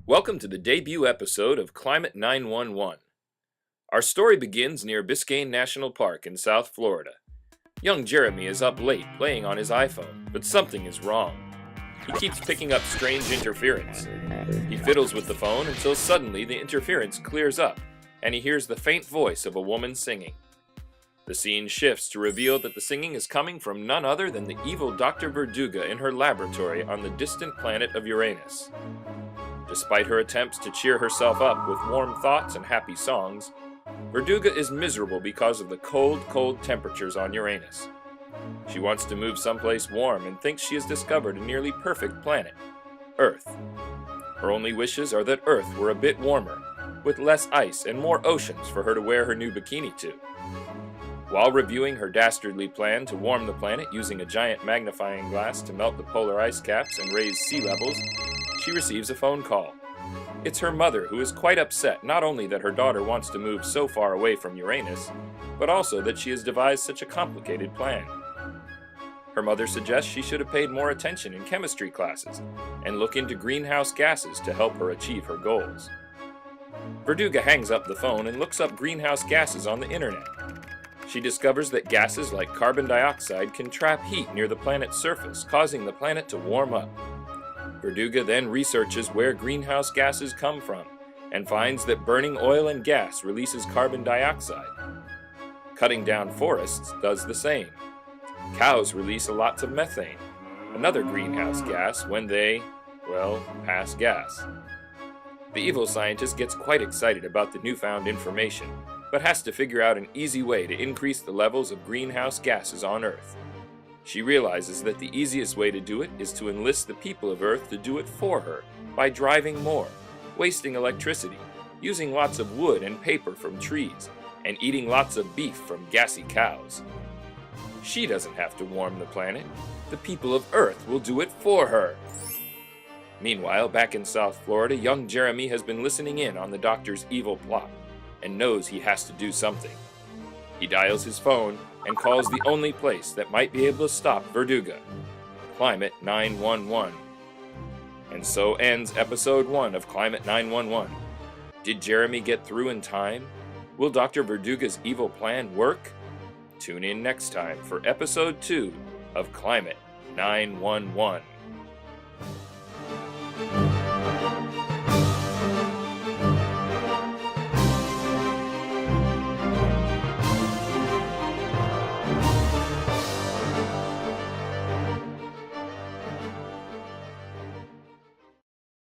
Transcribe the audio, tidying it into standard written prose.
Welcome to the debut episode of Climate 911. Our story begins near Biscayne National Park in South Florida. Young Jeremy is up late playing on his iPhone, but something is wrong. He keeps picking up strange interference. He fiddles with the phone until suddenly the interference clears up, and he hears the faint voice of a woman singing. The scene shifts to reveal that the singing is coming from none other than the evil Dr. Verduga in her laboratory on the distant planet of Uranus. Despite her attempts to cheer herself up with warm thoughts and happy songs, Verduga is miserable because of the cold temperatures on Uranus. She wants to move someplace warm and thinks she has discovered a nearly perfect planet, Earth. Her only wishes are that Earth were a bit warmer, with less ice and more oceans for her to wear her new bikini to. While reviewing her dastardly plan to warm the planet using a giant magnifying glass to melt the polar ice caps and raise sea levels, she receives a phone call. It's her mother, who is quite upset not only that her daughter wants to move so far away from Uranus, but also that she has devised such a complicated plan. Her mother suggests she should have paid more attention in chemistry classes and look into greenhouse gases to help her achieve her goals. Verduga hangs up the phone and looks up greenhouse gases on the internet. She discovers that gases like carbon dioxide can trap heat near the planet's surface, causing the planet to warm up. Verduga then researches where greenhouse gases come from and finds that burning oil and gas releases carbon dioxide. Cutting down forests does the same. Cows release lots of methane, another greenhouse gas, when they, pass gas. The evil scientist gets quite excited about the newfound information, but has to figure out an easy way to increase the levels of greenhouse gases on Earth. She realizes that the easiest way to do it is to enlist the people of Earth to do it for her by driving more, wasting electricity, using lots of wood and paper from trees, and eating lots of beef from gassy cows. She doesn't have to warm the planet. The people of Earth will do it for her. Meanwhile, back in South Florida, young Jeremy has been listening in on the doctor's evil plot and knows he has to do something. He dials his phone and calls the only place that might be able to stop Verduga, Climate 911. And so ends episode 1 of Climate 911. Did Jeremy get through in time? Will Dr. Verduga's evil plan work? Tune in next time for episode 2 of Climate 911.